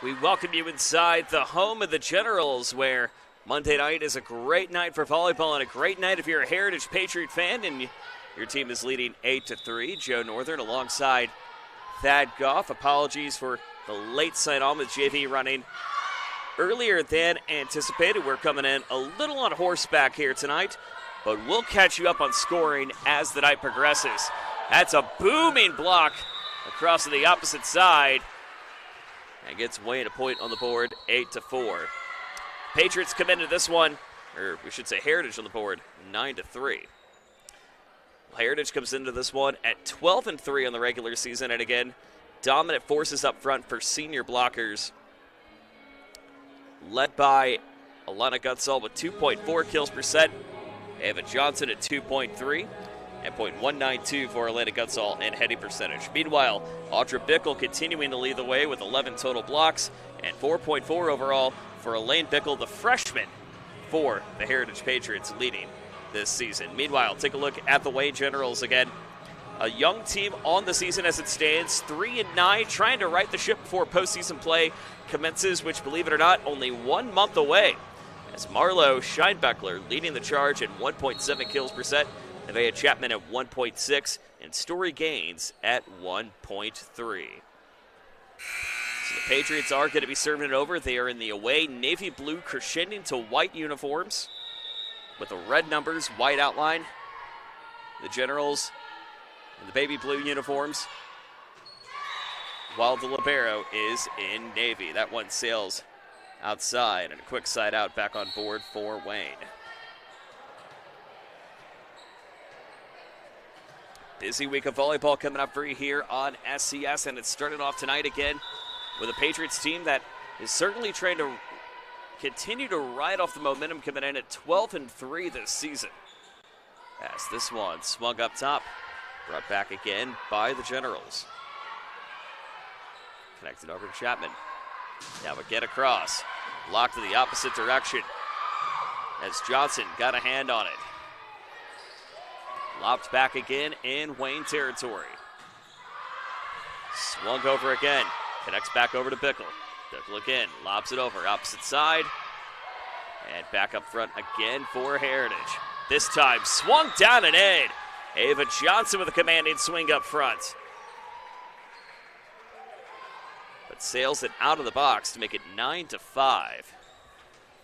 We welcome you inside the home of the Generals, where Monday night is a great night for volleyball and a great night if you're a Heritage Patriot fan and your team is leading 8-3. Joe Northern alongside Thad Goff. Apologies for the late sign on with JV running earlier than anticipated. We're coming in a little on horseback here tonight, but we'll catch you up on scoring as the night progresses. That's a booming block across to the opposite side. And gets Wayne a point on the board, 8-4. Patriots come into this one, or we should say Heritage on the board, 9-3. Heritage comes into this one at 12-3 on the regular season, and again, dominant forces up front for senior blockers, led by Alana Gutzall with 2.4 kills per set, Ava Johnson at 2.3, and .192 for Alana Gutzall and heading percentage. Meanwhile, Audra Bickle continuing to lead the way with 11 total blocks and 4.4 overall for Elaine Bickle, the freshman for the Heritage Patriots, leading this season. Meanwhile, take a look at the Wayne Generals again. A young team on the season as it stands, 3-9, trying to right the ship before postseason play commences, which, believe it or not, only 1 month away. As Marlo Scheinbeckler leading the charge at 1.7 kills per set, Nevaeh Chapman at 1.6, and Story Gaines at 1.3. So the Patriots are going to be serving it over. They are in the away navy blue crescending to white uniforms with the red numbers, white outline. The Generals in the baby blue uniforms, while the libero is in navy. That one sails outside, and a quick side out back on board for Wayne. Busy week of volleyball coming up for you here on SCS, and it started off tonight again with a Patriots team that is certainly trying to continue to ride off the momentum coming in at 12-3 this season. As this one swung up top, brought back again by the Generals. Connected over to Chapman. Now a get across, locked to the opposite direction as Johnson got a hand on it. Lopped back again in Wayne territory. Swung over again. Connects back over to Bickle. Bickle again. Lobs it over. Opposite side. And back up front again for Heritage. This time swung down and in. Ava Johnson with a commanding swing up front. But sails it out of the box to make it 9-5.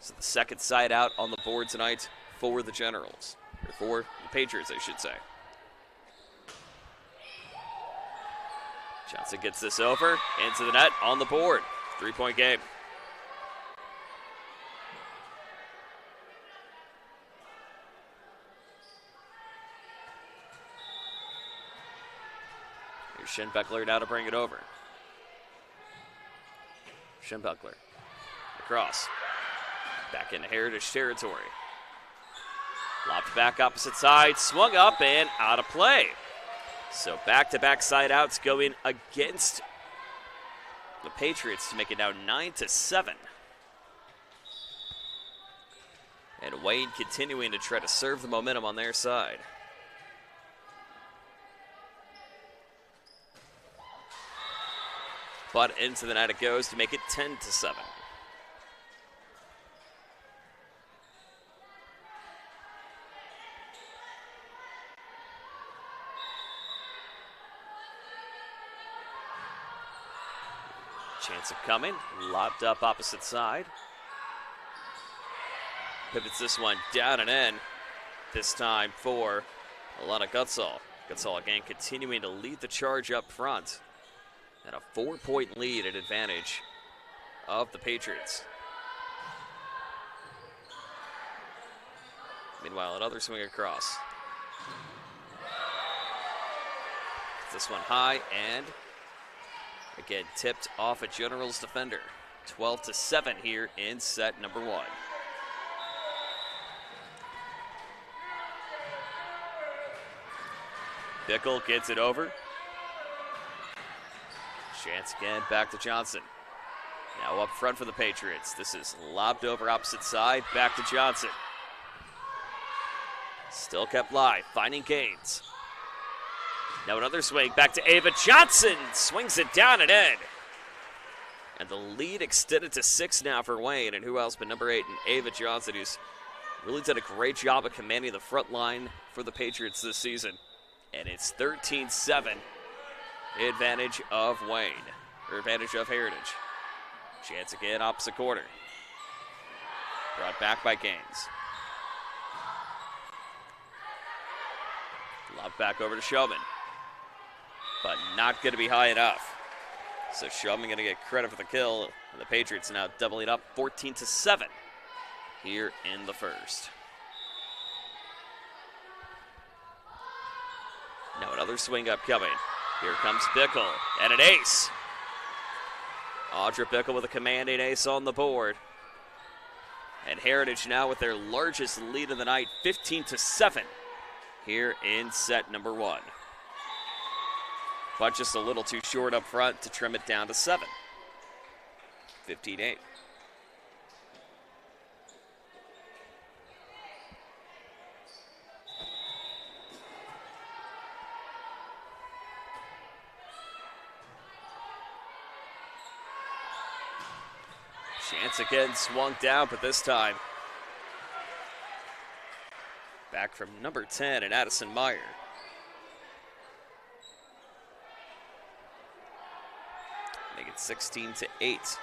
So the second side out on the board tonight for the Generals. Or for the Patriots, I should say. Johnson gets this over, into the net, on the board. 3-point game. Here's Scheinbeckler now to bring it over. Scheinbeckler across. Back into Heritage territory. Lopped back opposite side, swung up and out of play. So back-to-back side outs going against the Patriots to make it now 9-7. And Wayne continuing to try to serve the momentum on their side. But into the net it goes to make it 10-7. Chance of coming, lopped up opposite side. Pivots this one down and in, this time for Alana Gutzall. Gutzall again continuing to lead the charge up front. And a 4-point lead at advantage of the Patriots. Meanwhile, another swing across. This one high and again tipped off a Generals defender. 12-7 here in set number 1. Bickle gets it over. Chance again back to Johnson. Now up front for the Patriots. This is lobbed over opposite side, back to Johnson. Still kept live, finding Gaines. Now another swing back to Ava Johnson. Swings it down and in. And the lead extended to 6 now for Wayne. And who else but number 8 and Ava Johnson, who's really done a great job of commanding the front line for the Patriots this season. And it's 13-7, advantage of Wayne, or advantage of Heritage. Chance again, opposite corner. Brought back by Gaines. Lob back over to Showman, but not going to be high enough. So Showman going to get credit for the kill, and the Patriots now doubling up 14-7 here in the first. Now another swing up coming. Here comes Bickle, and an ace. Audra Bickle with a commanding ace on the board. And Heritage now with their largest lead of the night, 15-7, here in set number 1. But just a little too short up front to trim it down to 7. 15-8. Chance again swung down, but this time back from number 10 and Addison Meyer. Make it 16-8.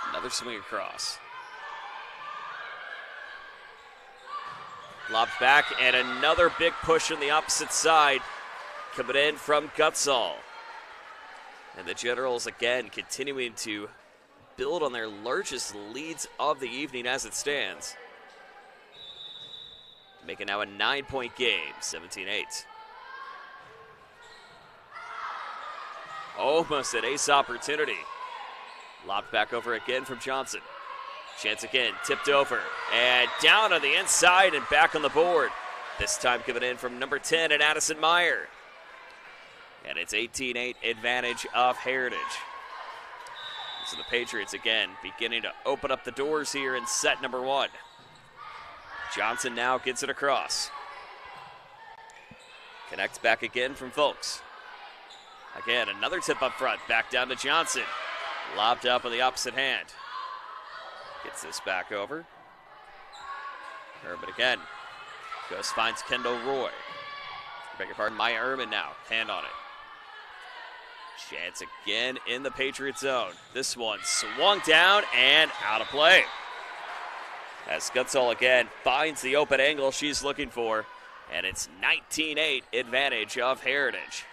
Another swing across. Lobbed back, and another big push on the opposite side coming in from Gutzall. And the Generals again continuing to build on their largest leads of the evening as it stands. Making now a 9-point game, 17-8. Almost an ace opportunity. Lobbed back over again from Johnson. Chance again, tipped over, and down on the inside and back on the board. This time coming in from number 10 and Addison Meyer. And it's 18-8 advantage of Heritage. So the Patriots again beginning to open up the doors here in set number 1. Johnson now gets it across. Connects back again from Folks. Again, another tip up front, back down to Johnson. Lobbed up on the opposite hand. Gets this back over. Herbert again. Goes, finds Kendall Roy. Beg your pardon, Maya Ehrman now. Hand on it. Chance again in the Patriot zone. This one swung down and out of play. As Gutzall again finds the open angle she's looking for. And it's 19-8 advantage of Heritage.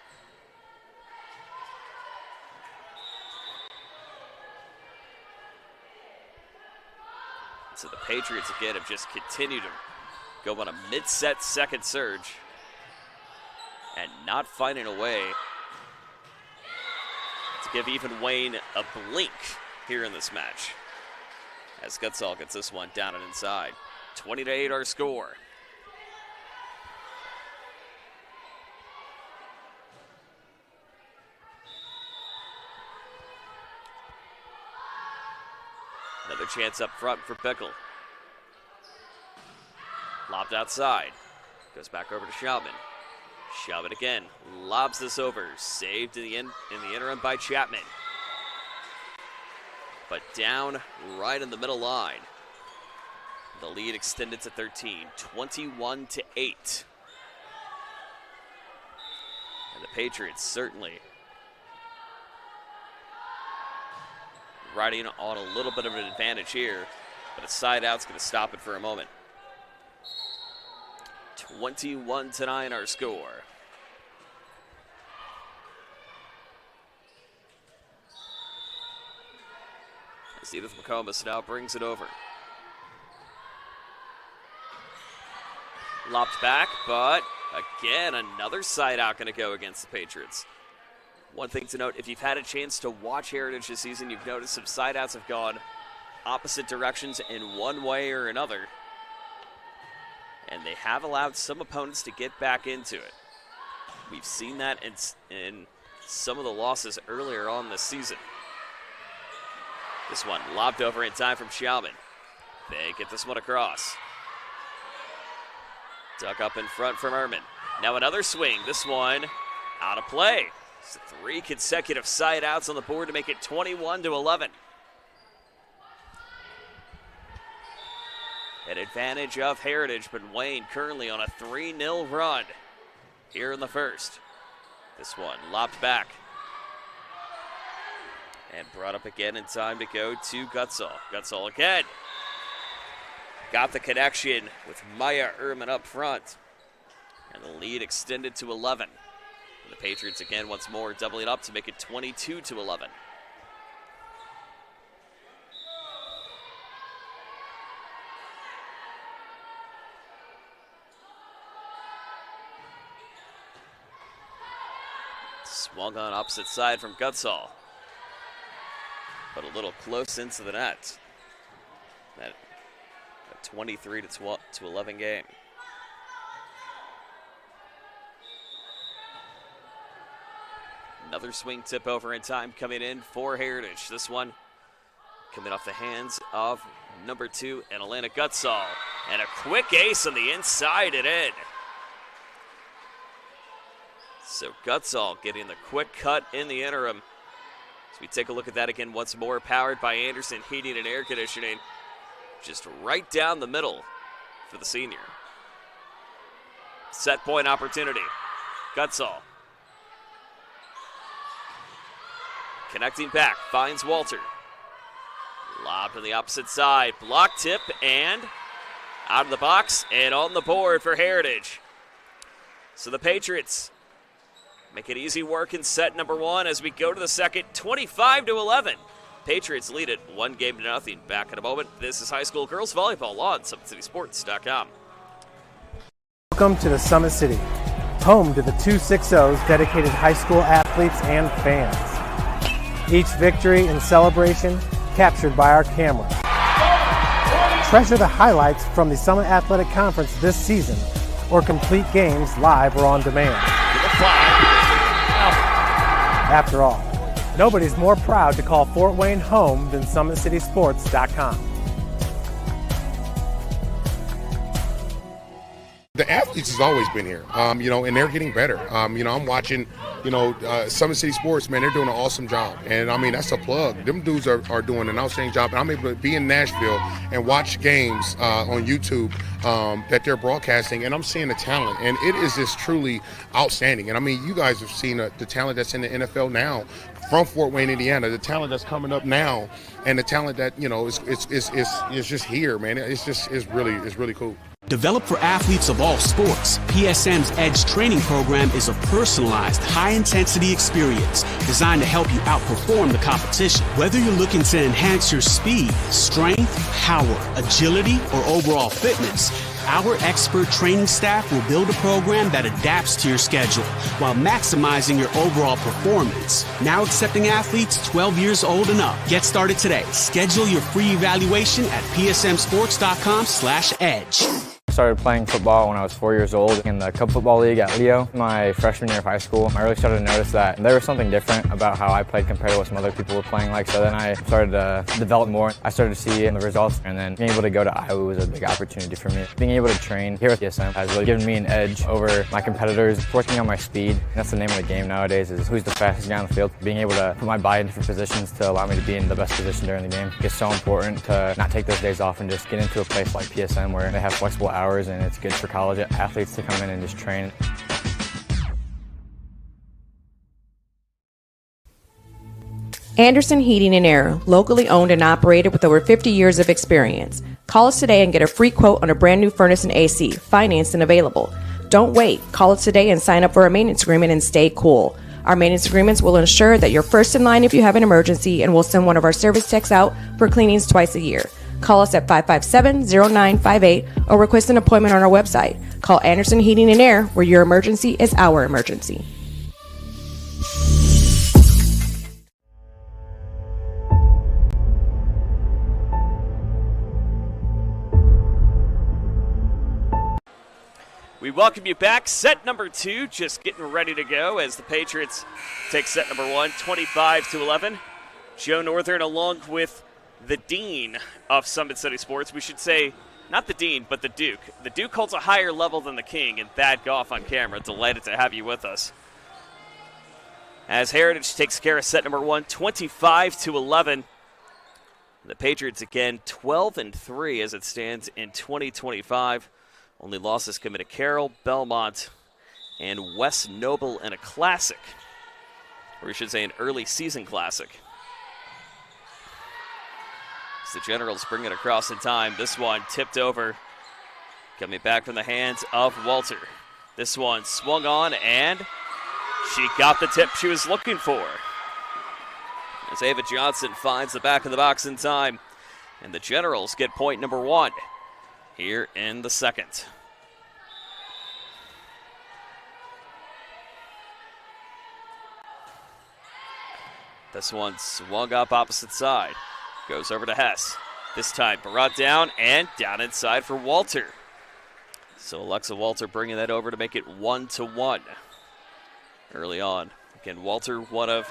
So the Patriots again have just continued to go on a mid-set second surge and not finding a way to give even Wayne a blink here in this match. As Gutzall gets this one down and inside. 20-8 our score. Another chance up front for Bickle. Lobbed outside. Goes back over to Schaubman. Schaubman again. Lobs this over. Saved in the interim by Chapman. But down right in the middle line. The lead extended to 13. 21-8. And the Patriots certainly riding on a little bit of an advantage here, but a side out's going to stop it for a moment. 21-9 our score. As Edith McComas now brings it over. Lopped back, but again, another side out going to go against the Patriots. One thing to note, if you've had a chance to watch Heritage this season, you've noticed some side outs have gone opposite directions in one way or another. And they have allowed some opponents to get back into it. We've seen that in some of the losses earlier on this season. This one lobbed over in time from Schauman. They get this one across. Dug up in front from Ehrman. Now another swing. This one out of play. So 3 consecutive side outs on the board to make it 21-11. An advantage of Heritage, but Wayne currently on a 3-0 run here in the first. This one lopped back and brought up again in time to go to Gutzall. Gutzall again. Got the connection with Maya Ehrman up front. And the lead extended to 11. And the Patriots again once more doubling up to make it 22-11. Swung on opposite side from Gutzall. But a little close into the net. That a 23-11 game. Another swing tip over in time coming in for Heritage. This one coming off the hands of number 2 and Atlanta Gutzall. And a quick ace on the inside and in. So Gutzall getting the quick cut in the interim. As we take a look at that again once more, powered by Anderson Heating and Air Conditioning. Just right down the middle for the senior. Set point opportunity. Gutzall. Connecting back, finds Walter. Lob to the opposite side, block tip, and out of the box and on the board for Heritage. So the Patriots make it easy work in set number 1 as we go to the second, 25-11. Patriots lead it 1-0. Back in a moment. This is high school girls volleyball on SummitCitySports.com. Welcome to the Summit City, home to the 260's dedicated high school athletes and fans. Each victory and celebration captured by our camera. Treasure the highlights from the Summit Athletic Conference this season or complete games live or on demand. After all, nobody's more proud to call Fort Wayne home than SummitCitySports.com. The athletes has always been here, and they're getting better. I'm watching, Summit City Sports, man, they're doing an awesome job. And, that's a plug. Them dudes are doing an outstanding job. And I'm able to be in Nashville and watch games on YouTube that they're broadcasting, and I'm seeing the talent. And it is just truly outstanding. And, you guys have seen the talent that's in the NFL now from Fort Wayne, Indiana, the talent that's coming up now, and the talent that, is just here, man. It's really cool. Developed for athletes of all sports, PSM's EDGE training program is a personalized, high-intensity experience designed to help you outperform the competition. Whether you're looking to enhance your speed, strength, power, agility, or overall fitness, our expert training staff will build a program that adapts to your schedule while maximizing your overall performance. Now accepting athletes 12 years old and up. Get started today. Schedule your free evaluation at psmsports.com/edge. I started playing football when I was 4 years old in the Cub Football League at Leo. My freshman year of high school, I really started to notice that there was something different about how I played compared to what some other people were playing like. So then I started to develop more. I started to see the results, and then being able to go to Iowa was a big opportunity for me. Being able to train here at PSM has really given me an edge over my competitors. Working on my speed, that's the name of the game nowadays, is who's the fastest guy on the field. Being able to put my body in different positions to allow me to be in the best position during the game. It's so important to not take those days off and just get into a place like PSM where they have flexible hours, and it's good for college athletes to come in and just train. Anderson Heating and Air, locally owned and operated with over 50 years of experience. Call us today and get a free quote on a brand new furnace and AC, financed and available. Don't wait. Call us today and sign up for a maintenance agreement and stay cool. Our maintenance agreements will ensure that you're first in line if you have an emergency, and we'll send one of our service techs out for cleanings twice a year. Call us at 557-0958 or request an appointment on our website. Call Anderson Heating and Air, where your emergency is our emergency. We welcome you back. Set number 2 just getting ready to go as the Patriots take set number 1, 25-11. Joe Northern along with the dean of Summit City Sports. We should say not the Dean, but the Duke. The Duke holds a higher level than the King, and Thad Goff on camera. Delighted to have you with us. As Heritage takes care of set number 1, 25-11. The Patriots again 12-3 as it stands in 2025. Only losses come to Carroll, Belmont, and West Noble in a classic, or we should say an early season classic. As the Generals bring it across in time. This one tipped over, coming back from the hands of Walter. This one swung on, and she got the tip she was looking for. As Ava Johnson finds the back of the box in time, and the Generals get point number 1 here in the second. This one swung up opposite side. Goes over to Hess. This time brought down and down inside for Walter. So Alexa Walter bringing that over to make it 1-1 early on. Again, Walter, one of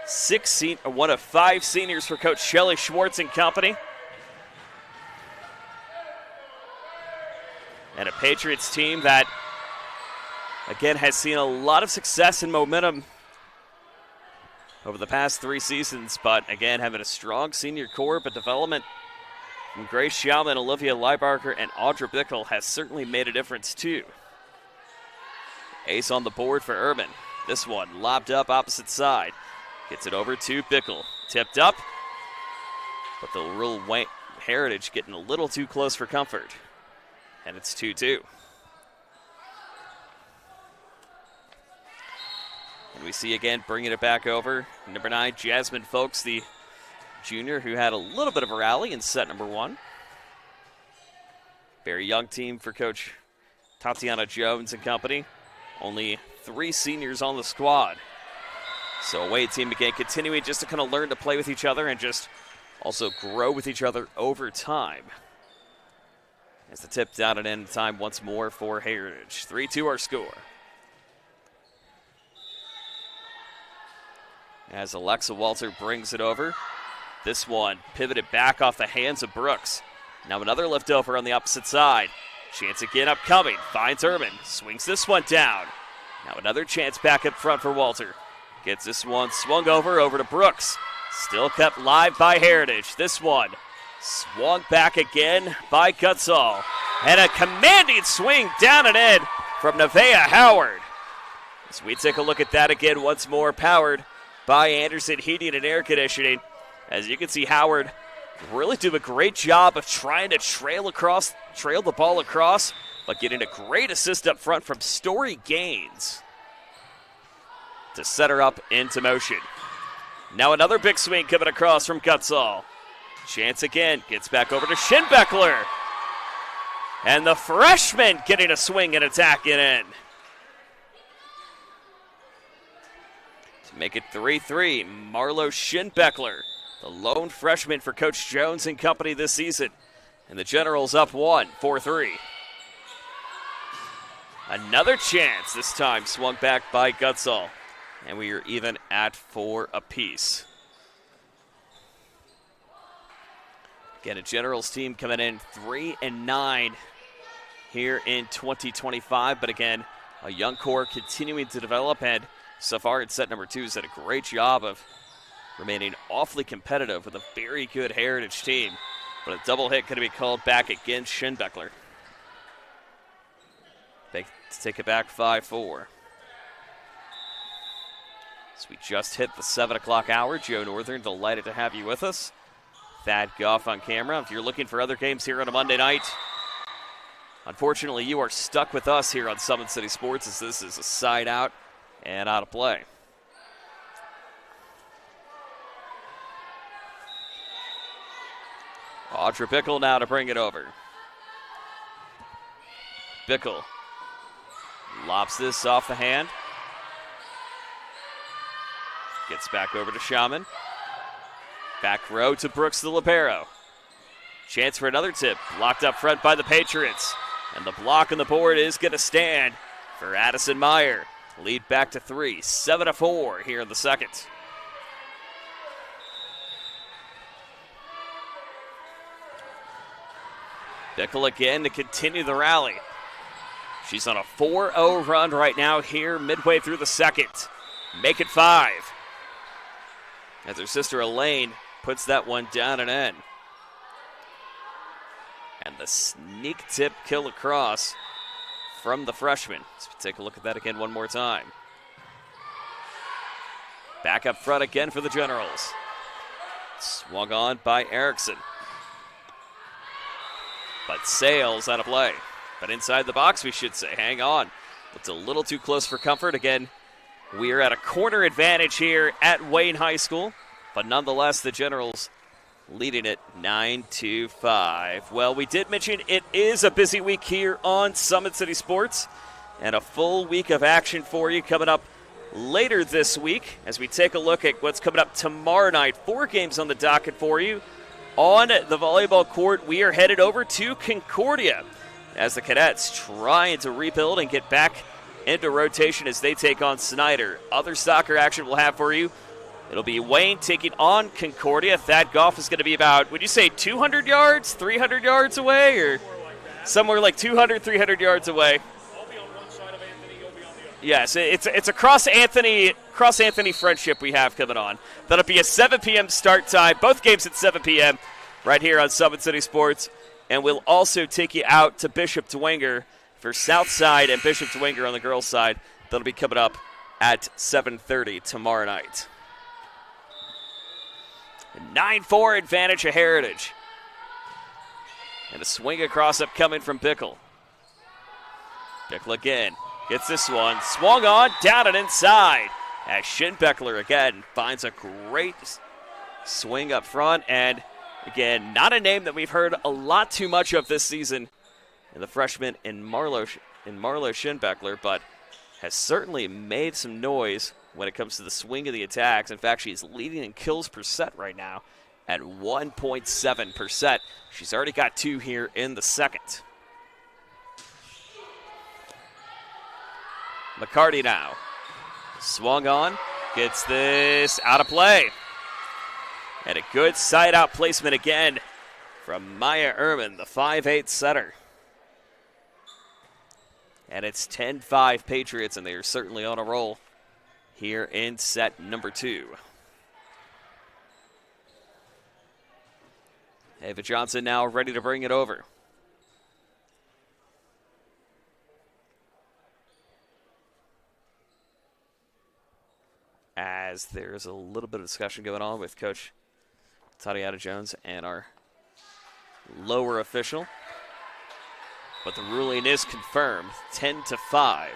5 seniors for Coach Shelley Schwartz and company. And a Patriots team that, again, has seen a lot of success and momentum over the past 3 seasons, but again, having a strong senior core, but development from Grace Schauman, Olivia Leibarker, and Audra Bickle has certainly made a difference too. Ace on the board for Urban. This one lobbed up opposite side. Gets it over to Bickle. Tipped up, but the real Heritage getting a little too close for comfort. And it's 2-2. And we see again bringing it back over. Number 9, Jasmine Folks, the junior who had a little bit of a rally in set number 1. Very young team for Coach Tatiana Jones and company. Only 3 seniors on the squad. So away team again continuing just to kind of learn to play with each other and just also grow with each other over time. As the tip down and end time once more for Heritage. 3-2 our score. As Alexa Walter brings it over. This one pivoted back off the hands of Brooks. Now another lift over on the opposite side. Chance again upcoming. Finds Urban. Swings this one down. Now another chance back up front for Walter. Gets this one swung over to Brooks. Still kept live by Heritage. This one swung back again by Gutzall. And a commanding swing down and in from Nevaeh Howard. As we take a look at that again once more, powered by Anderson Heating and Air Conditioning. As you can see, Howard really do a great job of trying to trail the ball across, but getting a great assist up front from Story Gaines to set her up into motion. Now another big swing coming across from Gutzall. Chance again, gets back over to Schinbeckler. And the freshman getting a swing and attacking in. To make it 3-3, Marlo Schinbeckler, the lone freshman for Coach Jones and company this season. And the Generals up 1, 4-3. Another chance, this time swung back by Gutzall. And we are even at 4 apiece. Again, a Generals team coming in 3-9 here in 2025. But again, a young core continuing to develop. And so far in set number 2 has done a great job of remaining awfully competitive with a very good Heritage team. But a double hit going to be called back against Schinbeckler. They take it back 5-4. So we just hit the 7 o'clock hour. Joe Northern, delighted to have you with us. Thad Goff on camera. If you're looking for other games here on a Monday night, unfortunately you are stuck with us here on Summit City Sports, as this is a side out and out of play. Audra Bickle now to bring it over. Bickle lobs this off the hand. Gets back over to Schauman. Back row to Brooks the libero. Chance for another tip. Blocked up front by the Patriots. And the block on the board is going to stand for Addison Meyer. Lead back to 3, 7-4 here in the second. Bickle again to continue the rally. She's on a 4-0 run right now here midway through the second. Make it 5. As her sister Elaine puts that one down and in. And the sneak tip kill across from the freshman. Let's take a look at that again one more time. Back up front again for the Generals. Swung on by Erickson. But Sales out of play. But inside the box, we should say. Hang on. It's a little too close for comfort. Again, we are at a corner advantage here at Wayne High School. But nonetheless, the Generals leading it 9-5. Well, we did mention it is a busy week here on Summit City Sports. And a full week of action for you coming up later this week as we take a look at what's coming up tomorrow night. 4 games on the docket for you. On the volleyball court, we are headed over to Concordia as the Cadets trying to rebuild and get back into rotation as they take on Snyder. Other soccer action we'll have for you. It'll be Wayne taking on Concordia. Thad Goff is going to be about, would you say 200 yards, 300 yards away, or somewhere like 200, 300 yards away? Yes, it's a cross Anthony friendship we have coming on. That'll be a 7 p.m. start time. Both games at 7 p.m. right here on Summit City Sports. And we'll also take you out to Bishop Dwenger for Southside and Bishop Dwenger on the girls' side. That'll be coming up at 7:30 tomorrow night. 9-4 advantage of Heritage. And a swing across upcoming from Bickle. Bickle again. Gets this one. Swung on, down and inside. As Schinbeckler again finds a great swing up front. And again, not a name that we've heard a lot too much of this season in the freshman in Marlo Schinbeckler, but has certainly made some noise when it comes to the swing of the attacks. In fact, she's leading in kills per set right now at 1.7%. She's already got 2 here in the second. McCarty now. Swung on. Gets this out of play. And a good side-out placement again from Maya Ehrman, the 5'8 setter. And it's 10-5 Patriots, and they are certainly on a roll here in set number 2. Ava Johnson now ready to bring it over. As there's a little bit of discussion going on with Coach Tatiana Jones and our lower official. But the ruling is confirmed, 10-5.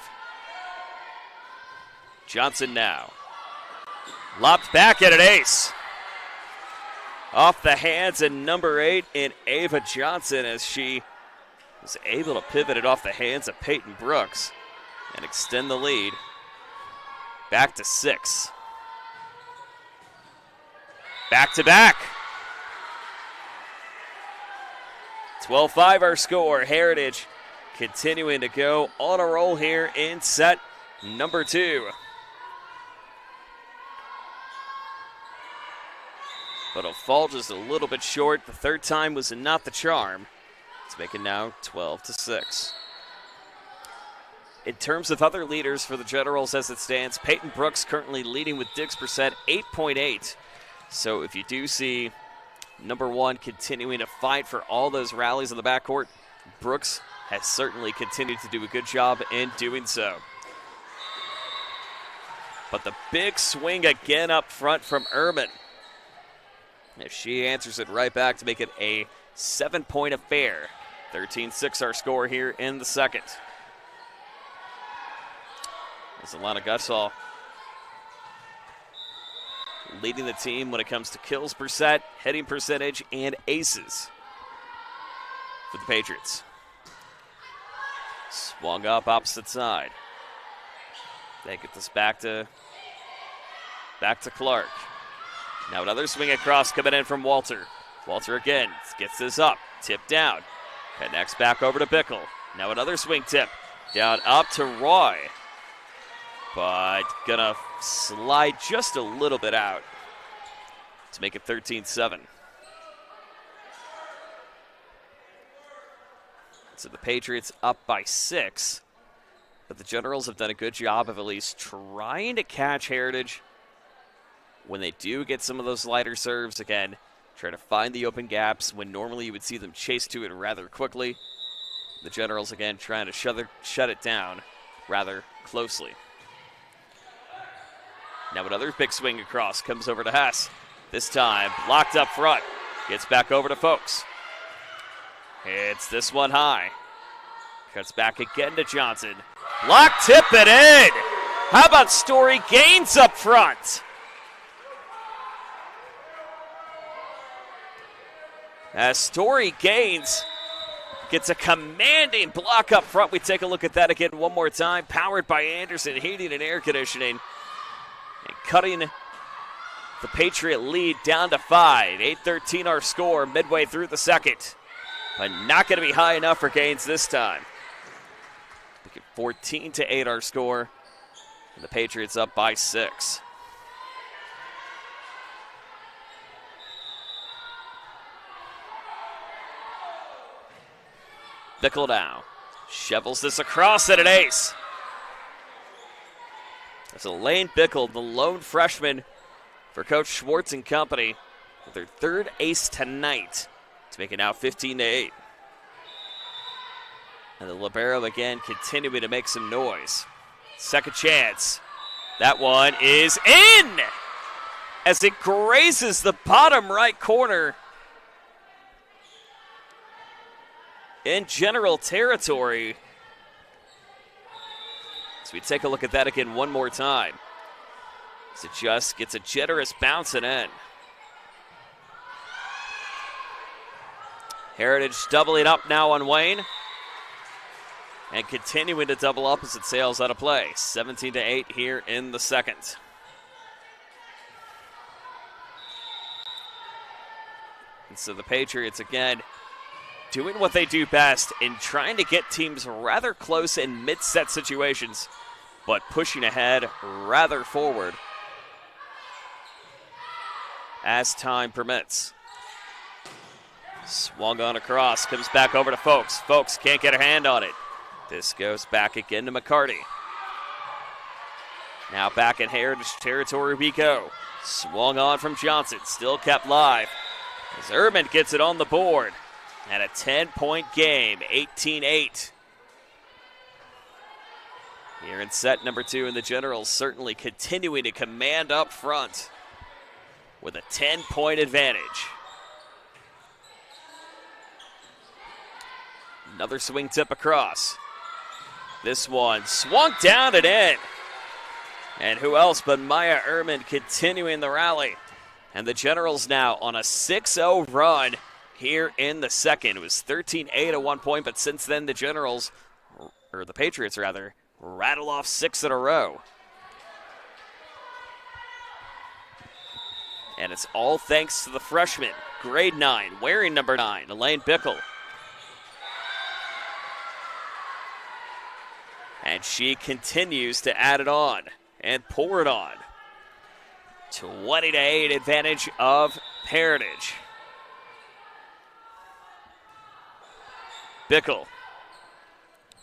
Johnson now. Lopped back at an ace. Off the hands of number 8 in Ava Johnson as she was able to pivot it off the hands of Peyton Brooks and extend the lead back to 6. Back to back. 12-5 our score. Heritage continuing to go on a roll here in set number 2. But it'll fall just a little bit short. The third time was not the charm. It's making now 12-6. In terms of other leaders for the Generals as it stands, Peyton Brooks currently leading with digs per set, 8.8. So if you do see number 1 continuing to fight for all those rallies in the backcourt, Brooks has certainly continued to do a good job in doing so. But the big swing again up front from Ehrman. If she answers it right back to make it a 7-point affair. 13-6 our score here in the second. There's Alana Gutsall leading the team when it comes to kills per set, heading percentage, and aces for the Patriots. Swung up opposite side. They get this back to Clark. Now another swing across coming in from Walter. Walter again gets this up, tipped down. Connects back over to Bickle. Now another swing tip. Down up to Roy. But gonna slide just a little bit out to make it 13-7. So the Patriots up by 6. But the Generals have done a good job of at least trying to catch Heritage when they do get some of those lighter serves. Again, try to find the open gaps when normally you would see them chase to it rather quickly. The Generals, again, trying to shut it down rather closely. Now another big swing across comes over to Hess. This time, blocked up front. Gets back over to Folks. Hits this one high. Cuts back again to Johnson. Block, tip it in. How about Story Gaines up front? As Story Gaines gets a commanding block up front. We take a look at that again one more time. Powered by Anderson Heating and Air Conditioning. And cutting the Patriot lead down to 5. 8-13 our score midway through the second. But not going to be high enough for Gaines this time. 14-8 our score. And the Patriots up by 6. Bickle now. Shovels this across at an ace. That's Elaine Bickle, the lone freshman for Coach Schwartz and company, with their 3rd ace tonight to make it now 15-8. And the libero again continuing to make some noise. Second chance. That one is in as it grazes the bottom right corner in general territory. So we take a look at that again one more time. As it just gets a generous bouncing in. Heritage doubling up now on Wayne. And continuing to double up as it sails out of play. 17-8 here in the second. And so the Patriots again doing what they do best in trying to get teams rather close in mid-set situations, but pushing ahead rather forward as time permits. Swung on across, comes back over to Folks. Folks can't get a hand on it. This goes back again to McCarty. Now back in Heritage territory we go. Swung on from Johnson, still kept live. As Ehrman gets it on the board. And a 10-point game, 18-8. Here in set number 2, and the Generals certainly continuing to command up front with a 10-point advantage. Another swing tip across. This one swung down and in. And who else but Maya Ehrman continuing the rally. And the Generals now on a 6-0 run here in the second. It was 13-8 at one point, but since then the Generals, or the Patriots rather, rattle off 6 in a row. And it's all thanks to the freshman, grade 9, wearing number 9, Elaine Bickle. And she continues to add it on and pour it on. 20-8 advantage of Heritage. Bickle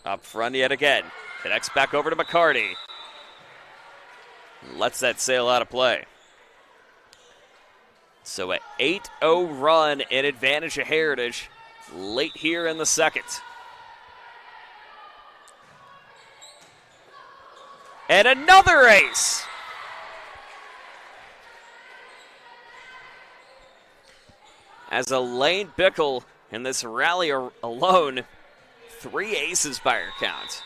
up front yet again. Connects back over to McCarty. Lets that sail out of play. So an 8-0 run in advantage of Heritage late here in the second. And another ace. As Elaine Bickle in this rally alone, 3 aces by her count.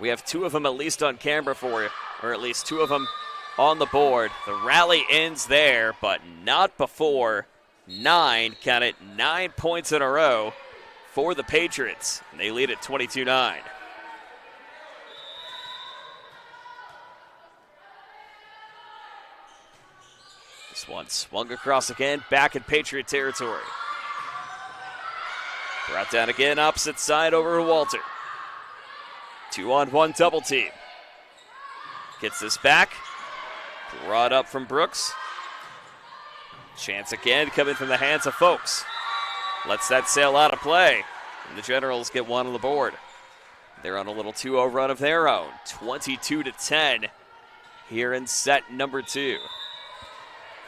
We have 2 of them at least on camera for you, or at least 2 of them on the board. The rally ends there, but not before 9. Count it, 9 points in a row for the Patriots. And they lead at 22-9. This one swung across again, back in Patriot territory. Brought down again, opposite side over to Walter. 2-on-1 double team. Gets this back. Brought up from Brooks. Chance again coming from the hands of Folks. Lets that sail out of play. And the Generals get one on the board. They're on a little 2-0 run of their own, 22-10 here in set number 2.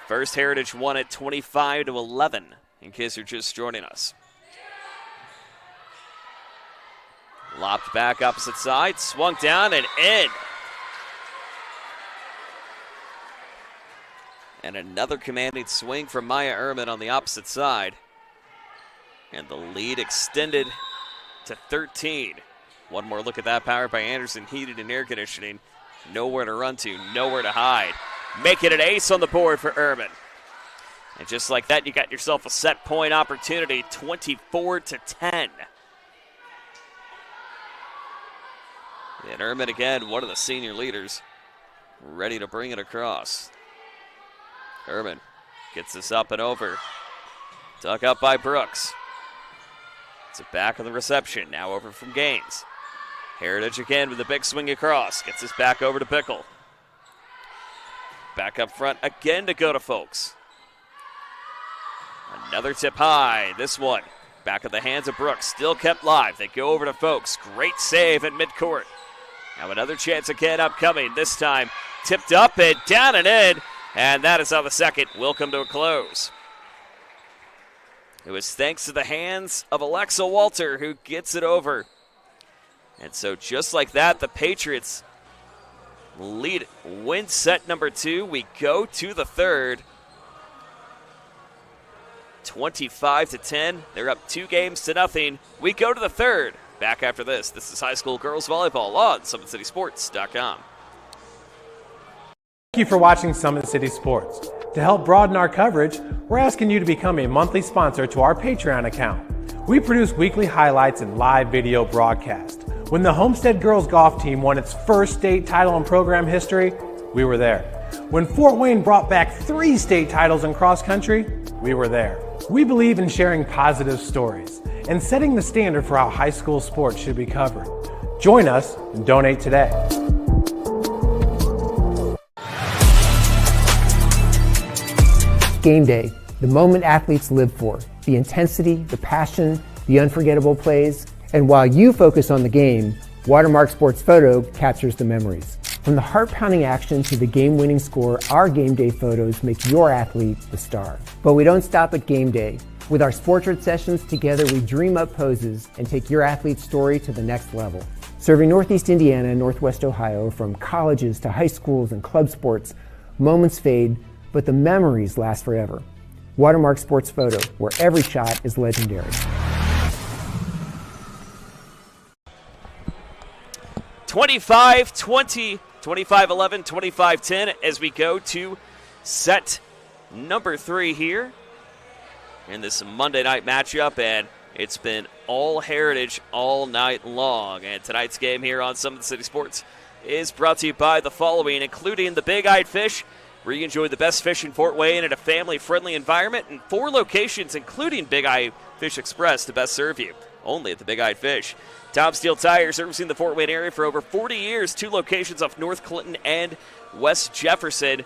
First Heritage won at 25-11, in case you're just joining us. Lopped back opposite side, swung down and in. And another commanding swing from Maya Ehrman on the opposite side. And the lead extended to 13. One more look at that, powered by Anderson Heated and Air Conditioning. Nowhere to run to, nowhere to hide. Make it an ace on the board for Ehrman. And just like that, you got yourself a set point opportunity, 24-10. And Ehrman again, one of the senior leaders, ready to bring it across. Ehrman gets this up and over. Dug up by Brooks. It's a back of the reception, now over from Gaines. Heritage again with a big swing across. Gets this back over to Bickle. Back up front again to go to Folks. Another tip high. This one back of the hands of Brooks. Still kept live. They go over to Folks. Great save at midcourt. Now another chance again upcoming. This time tipped up and down and in. And that is how the second will come to a close. It was thanks to the hands of Alexa Walter who gets it over. And so just like that, the Patriots win set number 2. We go to the third. 25-10. They're up 2-0. We go to the third. Back after this. This is high school girls volleyball on SummitCitySports.com. Thank you for watching Summit City Sports. To help broaden our coverage, we're asking you to become a monthly sponsor to our Patreon account. We produce weekly highlights and live video broadcasts. When the Homestead girls golf team won its first state title in program history, we were there. When Fort Wayne brought back 3 state titles in cross country, we were there. We believe in sharing positive stories and setting the standard for how high school sports should be covered. Join us and donate today. Game day, the moment athletes live for, the intensity, the passion, the unforgettable plays. And while you focus on the game, Watermark Sports Photo captures the memories. From the heart-pounding action to the game-winning score, our game day photos make your athlete the star. But we don't stop at game day. With our Sportrait sessions, together we dream up poses and take your athlete's story to the next level. Serving Northeast Indiana and Northwest Ohio, from colleges to high schools and club sports, moments fade, but the memories last forever. Watermark Sports Photo, where every shot is legendary. 25-20, 25-11, 25-10 as we go to set number 3 here in this Monday night matchup, and it's been all Heritage all night long. And tonight's game here on Summit City Sports is brought to you by the following, including the Big Eyed Fish, where you enjoy the best fish in Fort Wayne in a family-friendly environment, and 4 locations, including Big Eye Fish Express, to best serve you. Only at the Big Eyed Fish. Tom Steele Tire, servicing the Fort Wayne area for over 40 years. 2 locations off North Clinton and West Jefferson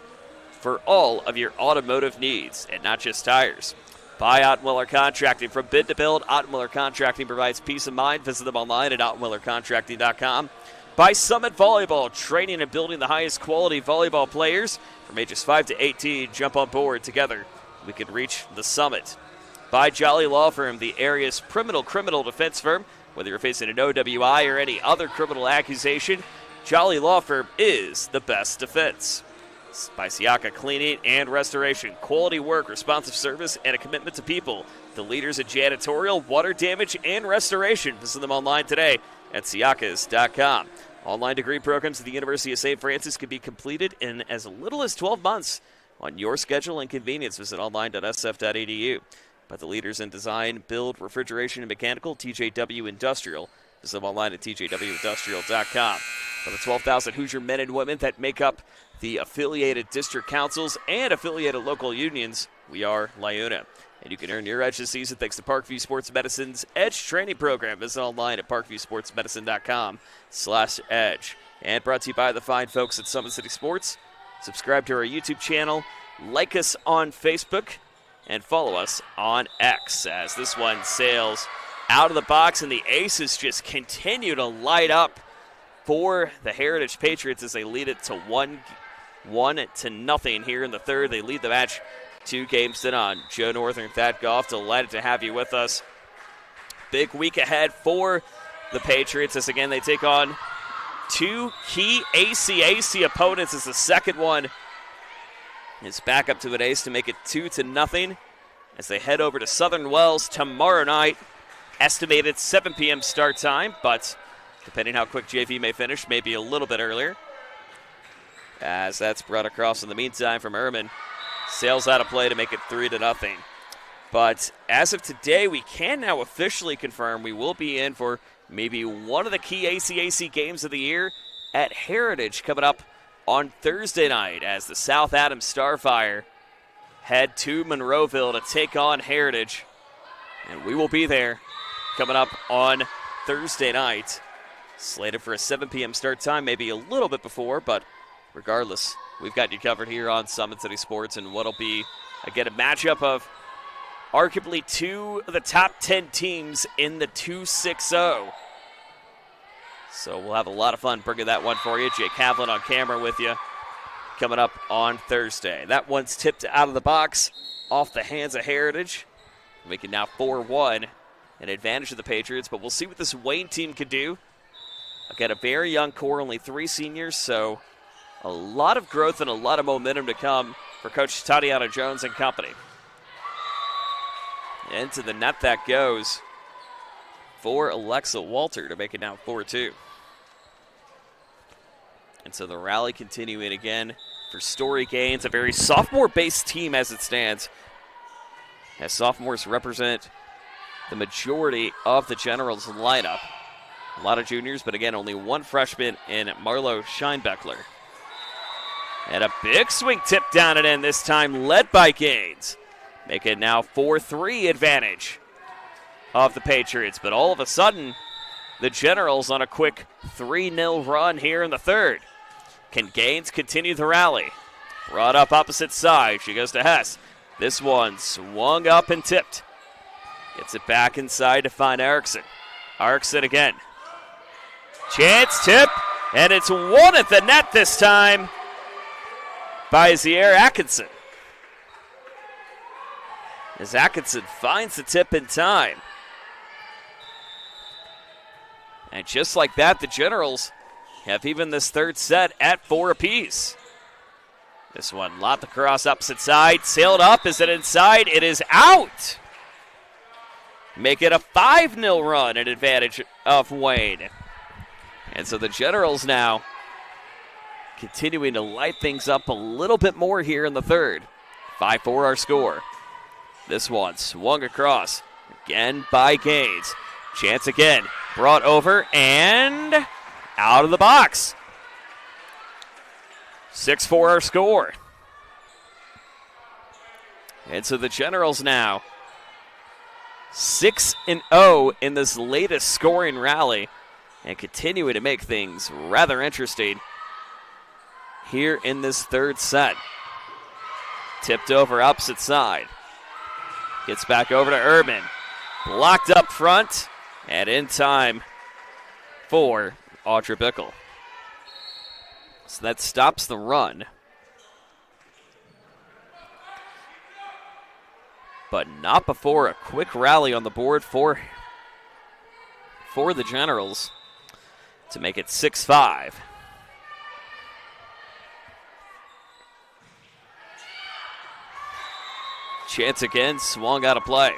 for all of your automotive needs, and not just tires. By Ottenwiller Contracting. From bid to build, Ottenwiller Contracting provides peace of mind. Visit them online at ottenwillercontracting.com. By Summit Volleyball, training and building the highest quality volleyball players from ages 5 to 18. Jump on board together. We can reach the summit. By Jolly Law Firm, the area's criminal defense firm. Whether you're facing an OWI or any other criminal accusation, Jolly Law Firm is the best defense. By Siaka Cleaning and Restoration. Quality work, responsive service, and a commitment to people. The leaders in janitorial, water damage, and restoration. Visit them online today at siakas.com. Online degree programs at the University of St. Francis can be completed in as little as 12 months on your schedule and convenience. Visit online.sf.edu. By the leaders in design, build, refrigeration, and mechanical, TJW Industrial. Visit them online at tjwindustrial.com. For the 12,000 Hoosier men and women that make up the affiliated district councils and affiliated local unions, we are LIUNA. And you can earn your edge this season thanks to Parkview Sports Medicine's Edge Training Program. Visit online at parkviewsportsmedicine.com/edge. And brought to you by the fine folks at Summit City Sports. Subscribe to our YouTube channel, like us on Facebook, and follow us on X as this one sails out of the box, and the Aces just continue to light up for the Heritage Patriots as they lead it to 1-0 here in the third. They lead the match 2 games to none. Joe Northern, Thad Goff, delighted to have you with us. Big week ahead for the Patriots as, again, they take on 2 key ACAC opponents as the second one is back up to an ace to make it 2-0 as they head over to Southern Wells tomorrow night. Estimated 7 p.m. start time, but depending how quick JV may finish, maybe a little bit earlier. As that's brought across in the meantime from Ehrman. Sails out of play to make it 3-0. But as of today, we can now officially confirm we will be in for maybe one of the key ACAC games of the year at Heritage coming up on Thursday night as the South Adams Starfire head to Monroeville to take on Heritage. And we will be there coming up on Thursday night. Slated for a 7 p.m. start time, maybe a little bit before, but regardless, we've got you covered here on Summit City Sports and what'll be, again, a matchup of arguably 2 of the top 10 teams in the 2-6-0. So we'll have a lot of fun bringing that one for you. Jake Havlin on camera with you coming up on Thursday. That one's tipped out of the box off the hands of Heritage, making now 4-1, an advantage of the Patriots, but we'll see what this Wayne team can do. Again, a very young core, only 3 seniors, so a lot of growth and a lot of momentum to come for Coach Tatiana Jones and company. Into the net that goes for Alexa Walter to make it now 4-2. And so the rally continuing again for Story Gaines, a very sophomore-based team as it stands, as sophomores represent the majority of the Generals lineup. A lot of juniors, but again, only 1 freshman in Marlo Scheinbeckler. And a big swing tip down and in, this time led by Gaines. Make it now 4-3 advantage of the Patriots. But all of a sudden, the Generals on a quick 3-0 run here in the third. Can Gaines continue the rally? Brought up opposite side. She goes to Hess. This one swung up and tipped. Gets it back inside to find Erickson. Erickson again. Chance tip, and it's one at the net this time by Zier Atkinson. As Atkinson finds the tip in time. And just like that, the Generals have even this third set at 4 apiece. This one, lobbed across opposite side, sailed up. Is it inside? It is out. Make it a 5-0 run, an advantage of Wayne. And so the Generals now continuing to light things up a little bit more here in the third. 5-4 our score. This one swung across again by Gaines. Chance again, brought over and out of the box. 6-4 our score. And so the Generals now 6-0 in this latest scoring rally and continuing to make things rather interesting here in this third set. Tipped over opposite side. Gets back over to Urban. Blocked up front and in time for Audra Bickle. So that stops the run. But not before a quick rally on the board for the Generals to make it 6-5. Chance again, swung out of play.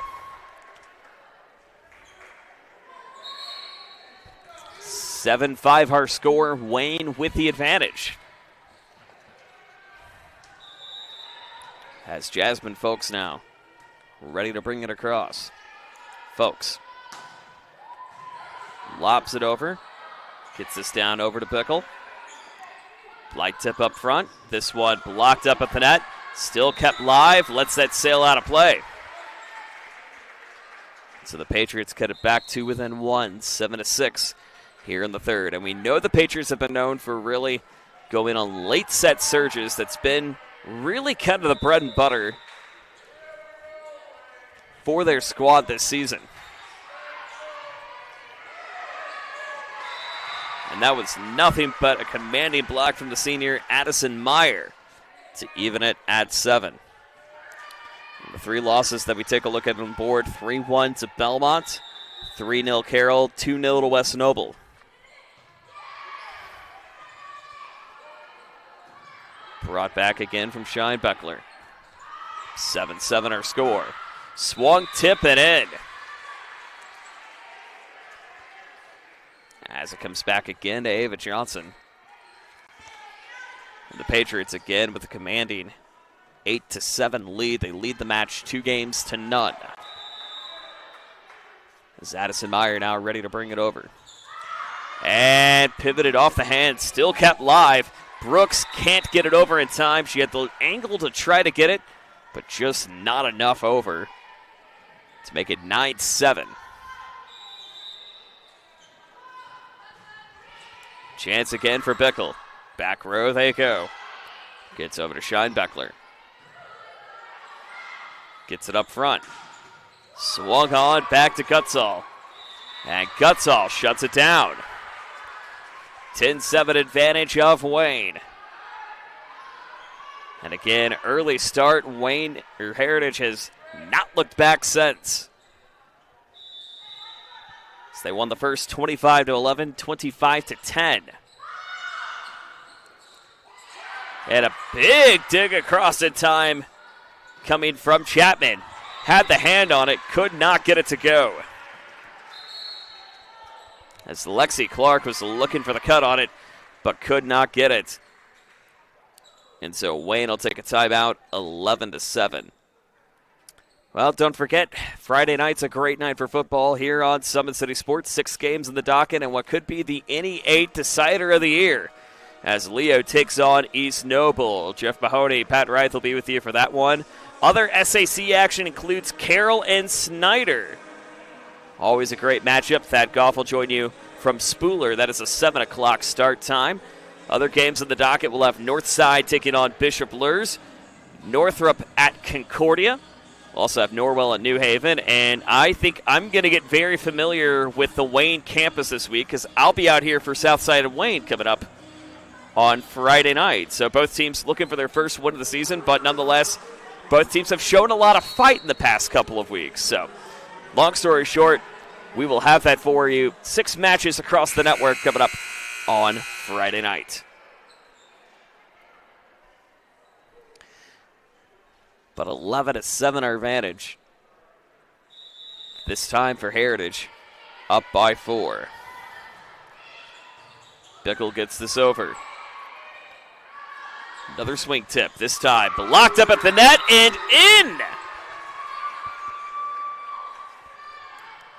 7-5 our score, Wayne with the advantage. Has Jasmine Folks now ready to bring it across. Folks lobs it over. Gets this down over to Bickle. Light tip up front. This one blocked up at the net. Still kept live. Lets that sail out of play. So the Patriots cut it back to within 1, 7-6 here in the third. And we know the Patriots have been known for really going on late set surges. That's been really kind of the bread and butter for their squad this season. And that was nothing but a commanding block from the senior Addison Meyer to even it at 7. And the 3 losses that we take a look at on the board: 3-1 to Belmont, 3-0 Carroll, 2-0 to West Noble. Brought back again from Scheinbeckler. 7-7 our score. Swung, tip, and in. As it comes back again to Ava Johnson. And the Patriots again with a commanding 8-7 lead. They lead the match 2-0. As Addison Meyer now ready to bring it over. And pivoted off the hand, still kept live. Brooks can't get it over in time. She had the angle to try to get it, but just not enough over to make it 9-7. Chance again for Bickle. Back row they go. Gets over to Scheinbeckler. Gets it up front. Swung on, back to Gutzall. And Gutzall shuts it down. 10-7 advantage of Wayne. And again, early start. Heritage has not looked back since. So they won the first 25-11, 25-10. And a big dig across in time coming from Chapman. Had the hand on it, could not get it to go. As Lexi Clark was looking for the cut on it, but could not get it. And so Wayne will take a timeout, 11-7. Well, don't forget, Friday night's a great night for football here on Summit City Sports. 6 games in the docket and what could be the NE8 decider of the year as Leo takes on East Noble. Jeff Mahoney, Pat Wright will be with you for that one. Other SAC action includes Carroll and Snyder. Always a great matchup. Thad Goff will join you from Spooler. That is a 7 o'clock start time. Other games in the docket will have Northside taking on Bishop Lurs, Northrop at Concordia. We'll also have Norwell at New Haven, and I think I'm going to get very familiar with the Wayne campus this week because I'll be out here for Southside of Wayne coming up on Friday night. So both teams looking for their first win of the season, but nonetheless, both teams have shown a lot of fight in the past couple of weeks. So long story short, we will have that for you. 6 matches across the network coming up on Friday night. But 11-7 our advantage. This time for Heritage, up by 4. Bickle gets this over. Another swing tip, this time blocked up at the net and in!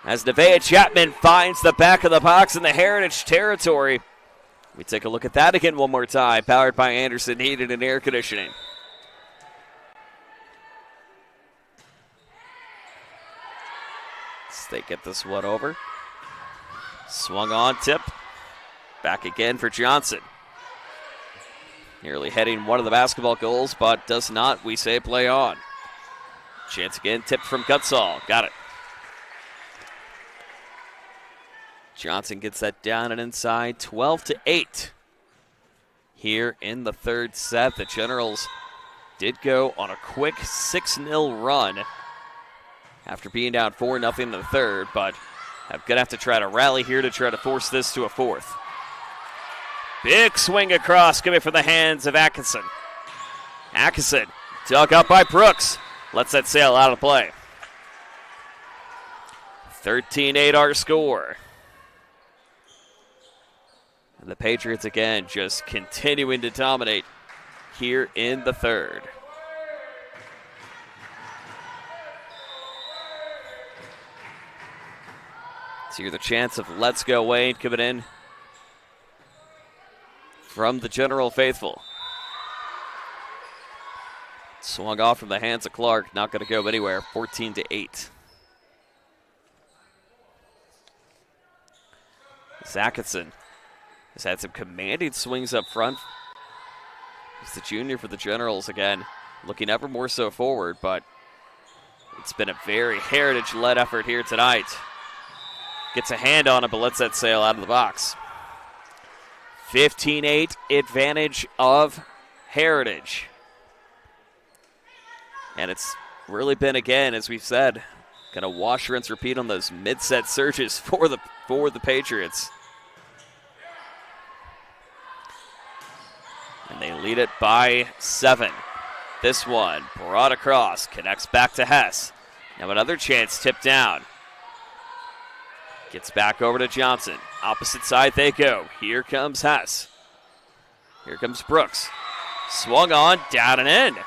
As Nevaeh Chapman finds the back of the box in the Heritage territory. We take a look at that again one more time, powered by Anderson Heating and Air Conditioning. They get this one over. Swung on, tip. Back again for Johnson. Nearly heading one of the basketball goals, but does not. We say play on. Chance again, tipped from Gutzall. Got it. Johnson gets that down and inside. 12-8. Here in the third set, the Generals did go on a quick 6-0 run after being down 4-0 in the third, but I'm going to have to try to rally here to try to force this to a fourth. Big swing across coming from the hands of Atkinson. Atkinson dug up by Brooks. Lets that sail out of play. 13-8 our score. And the Patriots again just continuing to dominate here in the third. So here's the chance of Let's Go Wayne coming in from the General Faithful. Swung off from the hands of Clark. Not going to go anywhere. 14-8. Atkinson has had some commanding swings up front. He's the junior for the Generals again, looking ever more so forward, but it's been a very Heritage-led effort here tonight. Gets a hand on it, but lets that sail out of the box. 15-8 advantage of Heritage. And it's really been, again, as we've said, going to wash, rinse, repeat on those mid-set surges for the Patriots. And they lead it by 7. This one brought across, connects back to Hess. Now another chance, tipped down. Gets back over to Johnson. Opposite side they go. Here comes Hess. Here comes Brooks. Swung on, down and in.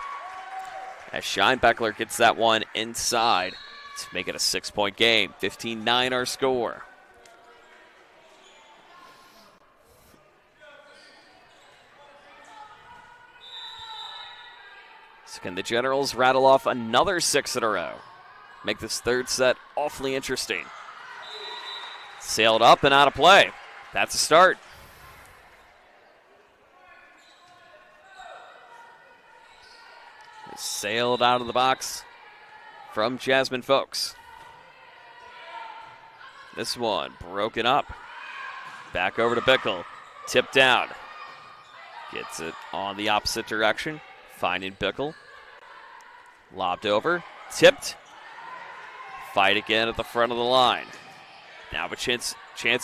As Scheinbeckler gets that one inside to make it a 6-point game. 15-9 our score. So can the Generals rattle off another 6 in a row? Make this third set awfully interesting. Sailed up and out of play. That's a start. Sailed out of the box from Jasmine Folks. This one broken up. Back over to Bickle. Tipped down. Gets it on the opposite direction. Finding Bickle. Lobbed over. Tipped. Fight again at the front of the line. Now a chance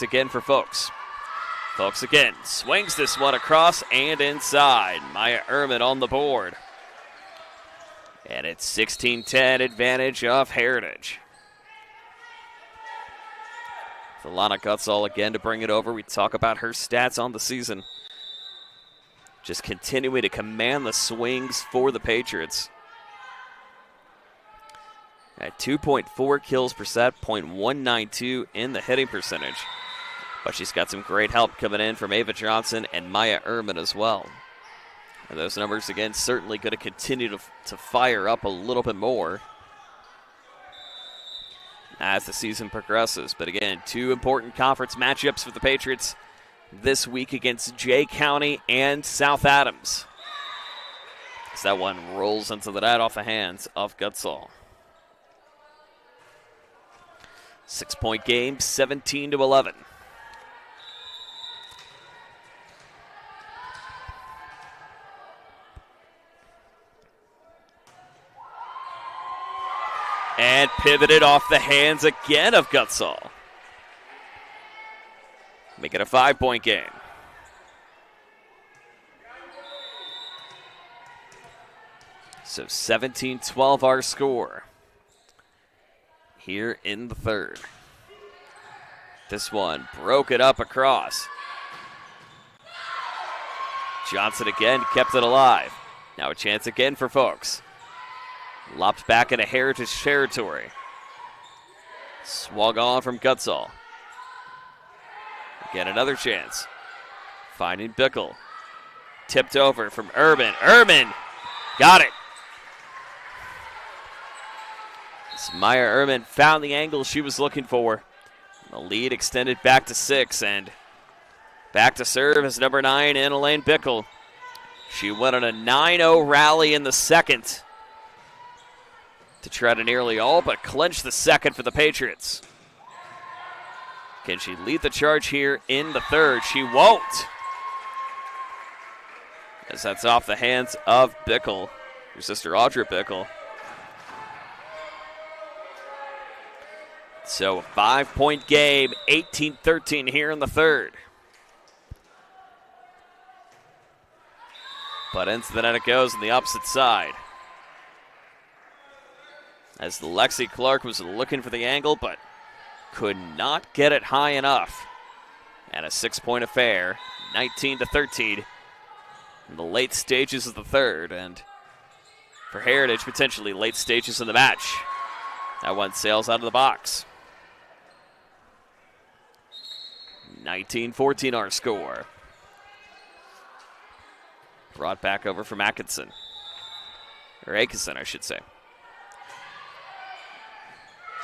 again for Folks. Folks again. Swings this one across and inside. Maya Ehrman on the board. And it's 16-10 advantage of Heritage. Lana Gutzall again to bring it over. We talk about her stats on the season. Just continuing to command the swings for the Patriots. At 2.4 kills per set, .192 in the hitting percentage. But she's got some great help coming in from Ava Johnson and Maya Ehrman as well. And those numbers, again, certainly going to continue to fire up a little bit more as the season progresses. But again, 2 important conference matchups for the Patriots this week against Jay County and South Adams. As that one rolls into the net off the hands of Gutzall. 6-point game, 17-11. And pivoted off the hands again of Gutzall. Make it a 5-point game. So 17-12 our score here in the third. This one broke it up across. Johnson again kept it alive. Now a chance again for Folks. Lopped back into Heritage territory. Swung on from Gutzall. Again, another chance. Finding Bickle. Tipped over from Urban. Urban got it. As Maya Ehrman found the angle she was looking for. The lead extended back to 6, and back to serve is number 9, Anna-Lane Bickle. She went on a 9-0 rally in the second to try to nearly all but clinch the second for the Patriots. Can she lead the charge here in the third? She won't. As that's off the hands of Bickle, her sister Audra Bickle. So a 5-point game, 18-13 here in the third. But into the net it goes on the opposite side. As Lexi Clark was looking for the angle, but could not get it high enough. And a 6-point affair, 19-13 in the late stages of the third. And for Heritage, potentially late stages of the match. That one sails out of the box. 19-14 our score. Brought back over from Atkinson. Or Atkinson, I should say.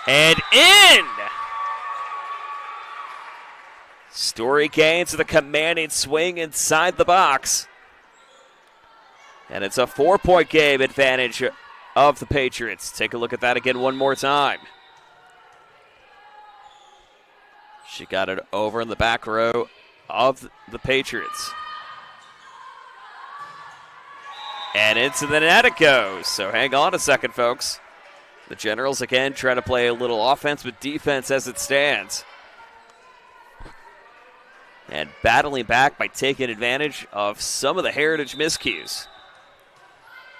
And in! Story gains with a commanding swing inside the box. And it's a 4-point game advantage of the Patriots. Take a look at that again one more time. She got it over in the back row of the Patriots. And into the net it goes. So hang on a second, folks. The Generals again trying to play a little offense with defense as it stands. And battling back by taking advantage of some of the Heritage miscues.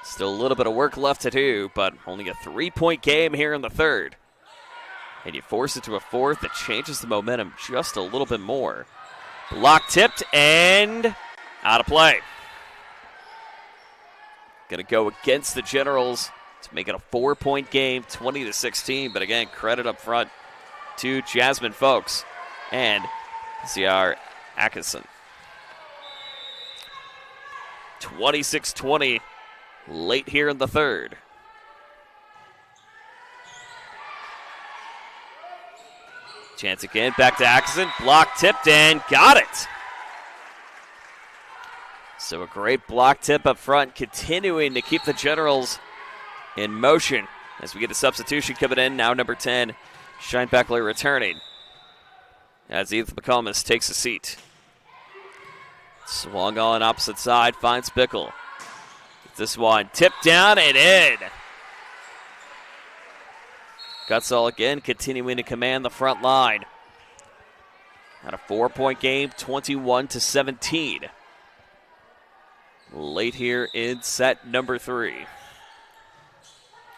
Still a little bit of work left to do, but only a 3-point game here in the third. And you force it to a fourth that changes the momentum just a little bit more. Block tipped and out of play. Going to go against the Generals to make it a 4-point game, 20-16. But again, credit up front to Jasmine Folks and Ziar Atkinson. 26-20 late here in the third. Chance again, back to Atkinson. Block tipped and got it. So a great block tip up front, continuing to keep the Generals in motion as we get a substitution coming in. Now number 10, Scheinbeckler returning as Ethan McComas takes a seat. Swung on opposite side, finds Bickle. This one tipped down and in. Gutzall again continuing to command the front line. At a 4-point game, 21-17. Late here in set number 3.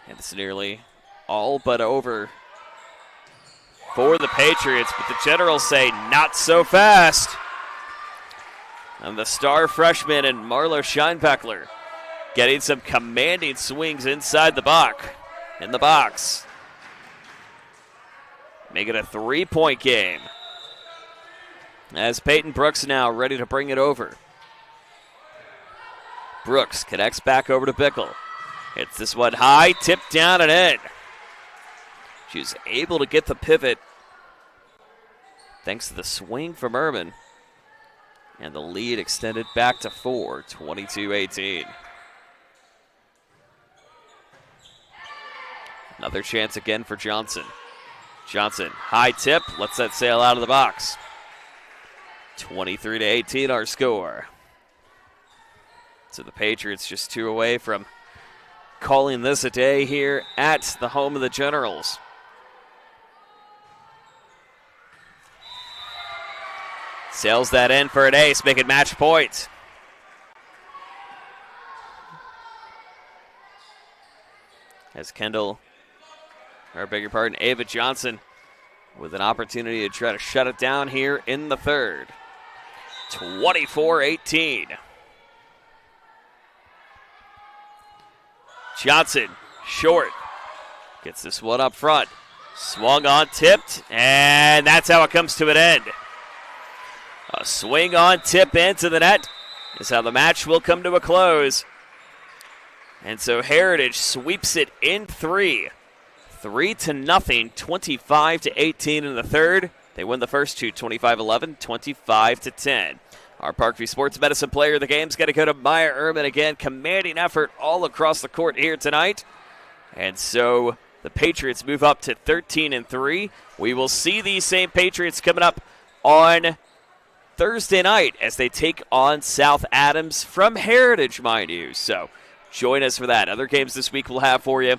And it's nearly all but over for the Patriots, but the Generals say not so fast. And the star freshman and Marlo Scheinbeckler getting some commanding swings inside the box. Make it a 3-point game. As Peyton Brooks now ready to bring it over. Brooks connects back over to Bickle. Hits this one high, tipped down and in. She's able to get the pivot thanks to the swing from Ehrman. And the lead extended back to 4, 22-18. Another chance again for Johnson. Johnson, high tip, lets that sail out of the box. 23-18 our score. So the Patriots just 2 away from calling this a day here at the home of the Generals. Sails that in for an ace, make it match point. As Ava Johnson with an opportunity to try to shut it down here in the third. 24-18. Johnson, short, gets this one up front. Swung on, tipped, and that's how it comes to an end. A swing on tip into the net is how the match will come to a close. And so Heritage sweeps it in 3. 3-0, 25-18 in the third. They win the first two, 25-11, 25-10. Our Parkview Sports Medicine player of the game's got to go to Maya Ehrman again. Commanding effort all across the court here tonight. And so the Patriots move up to 13-3. We will see these same Patriots coming up on Thursday night as they take on South Adams from Heritage, mind you. So join us for that. Other games this week we'll have for you.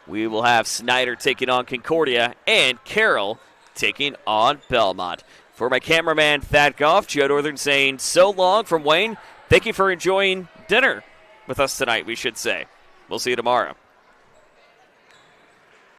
We will have Snyder taking on Concordia and Carroll taking on Belmont. For my cameraman, Thad Goff, Joe Northern saying so long from Wayne. Thank you for enjoying dinner with us tonight, we should say. We'll see you tomorrow.